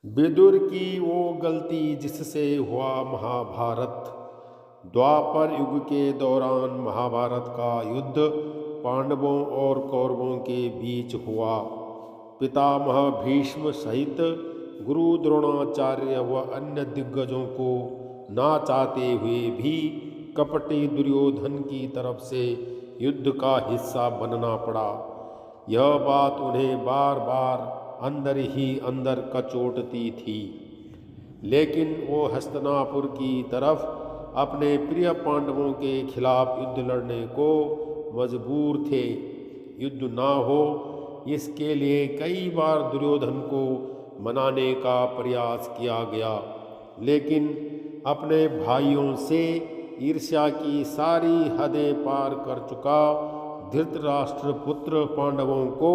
विदुर की वो गलती जिससे हुआ महाभारत। द्वापर युग के दौरान महाभारत का युद्ध पांडवों और कौरवों के बीच हुआ। पितामह भीष्म सहित गुरु द्रोणाचार्य व अन्य दिग्गजों को ना चाहते हुए भी कपटी दुर्योधन की तरफ से युद्ध का हिस्सा बनना पड़ा। यह बात उन्हें बार बार अंदर ही अंदर कचोटती थी, लेकिन वो हस्तिनापुर की तरफ अपने प्रिय पांडवों के खिलाफ युद्ध लड़ने को मजबूर थे। युद्ध ना हो इसके लिए कई बार दुर्योधन को मनाने का प्रयास किया गया, लेकिन अपने भाइयों से ईर्ष्या की सारी हदें पार कर चुका धृतराष्ट्र पुत्र पांडवों को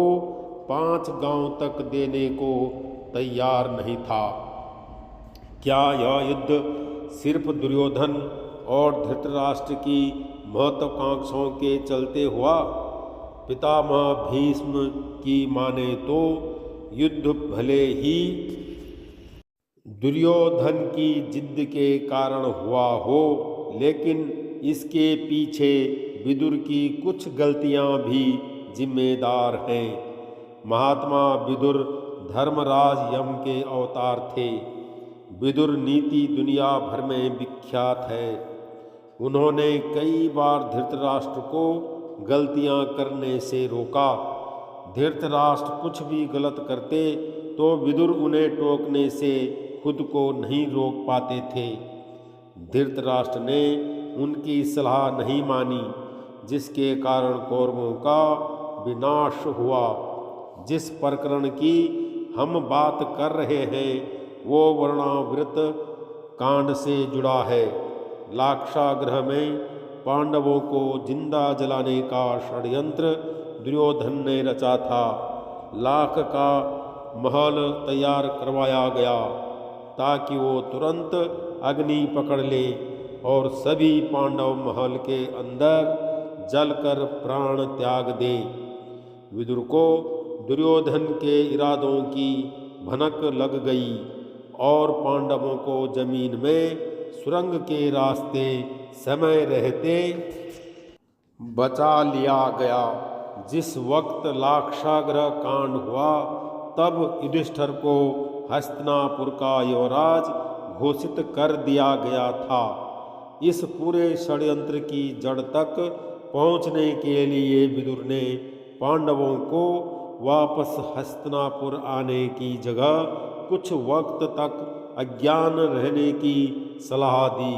5 गांव तक देने को तैयार नहीं था। क्या यह युद्ध सिर्फ दुर्योधन और धृतराष्ट्र की महत्वाकांक्षाओं के चलते हुआ? पितामह भीष्म की माने तो युद्ध भले ही दुर्योधन की जिद के कारण हुआ हो, लेकिन इसके पीछे विदुर की कुछ गलतियां भी जिम्मेदार हैं। महात्मा विदुर धर्मराज यम के अवतार थे। विदुर नीति दुनिया भर में विख्यात है। उन्होंने कई बार धृतराष्ट्र को गलतियां करने से रोका। धृतराष्ट्र कुछ भी गलत करते तो विदुर उन्हें टोकने से खुद को नहीं रोक पाते थे। धृतराष्ट्र ने उनकी सलाह नहीं मानी, जिसके कारण कौरवों का विनाश हुआ। जिस प्रकरण की हम बात कर रहे हैं वो वर्णावृत कांड से जुड़ा है। लाक्षागृह में पांडवों को जिंदा जलाने का षड्यंत्र दुर्योधन ने रचा था। लाख का महल तैयार करवाया गया ताकि वो तुरंत अग्नि पकड़ ले और सभी पांडव महल के अंदर जलकर प्राण त्याग दे। विदुर को दुर्योधन के इरादों की भनक लग गई और पांडवों को जमीन में सुरंग के रास्ते समय रहते बचा लिया गया। जिस वक्त लाक्षागृह कांड हुआ तब युधिष्ठिर को हस्तिनापुर का युवराज घोषित कर दिया गया था। इस पूरे षड्यंत्र की जड़ तक पहुंचने के लिए विदुर ने पांडवों को वापस हस्तिनापुर आने की जगह कुछ वक्त तक अज्ञान रहने की सलाह दी।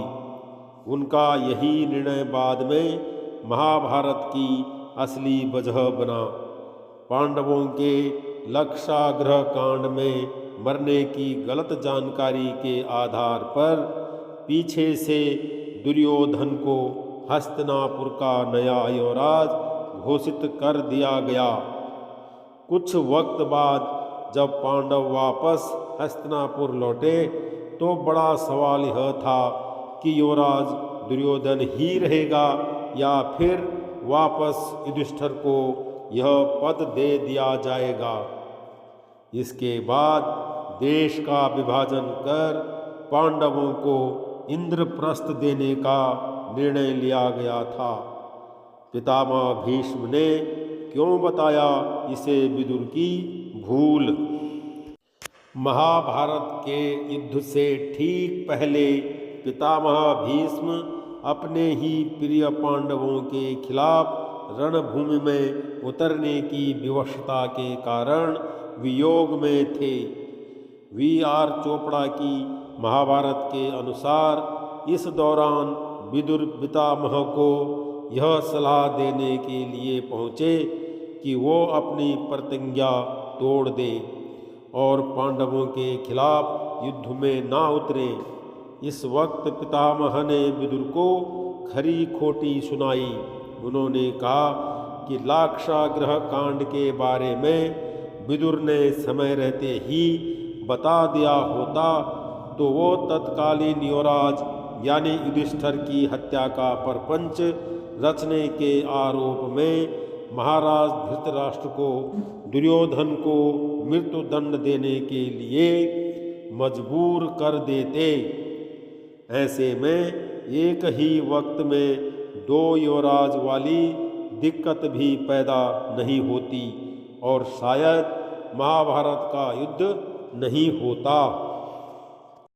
उनका यही निर्णय बाद में महाभारत की असली वजह बना। पांडवों के लाक्षागृह कांड में मरने की गलत जानकारी के आधार पर पीछे से दुर्योधन को हस्तिनापुर का नया युवराज घोषित कर दिया गया। कुछ वक्त बाद जब पांडव वापस हस्तिनापुर लौटे तो बड़ा सवाल यह था कि युवराज दुर्योधन ही रहेगा या फिर वापस युधिष्ठिर को यह पद दे दिया जाएगा। इसके बाद देश का विभाजन कर पांडवों को इंद्रप्रस्थ देने का निर्णय लिया गया था। पितामह भीष्म ने क्यों बताया इसे विदुर की भूल? महाभारत के युद्ध से ठीक पहले पितामह भीष्म अपने ही प्रिय पांडवों के खिलाफ रणभूमि में उतरने की विवशता के कारण वियोग में थे। V.R. चोपड़ा की महाभारत के अनुसार इस दौरान विदुर पितामह को यह सलाह देने के लिए पहुँचे कि वो अपनी प्रतिज्ञा तोड़ दे और पांडवों के खिलाफ युद्ध में ना उतरे। इस वक्त पितामह ने विदुर को खरी खोटी सुनाई। उन्होंने कहा कि लाक्षागृह कांड के बारे में विदुर ने समय रहते ही बता दिया होता तो वो तत्कालीन युवराज यानी युधिष्ठिर की हत्या का परपंच रचने के आरोप में महाराज धृतराष्ट्र को दुर्योधन को मृत्युदंड देने के लिए मजबूर कर देते। ऐसे में एक ही वक्त में दो युवराज वाली दिक्कत भी पैदा नहीं होती और शायद महाभारत का युद्ध नहीं होता।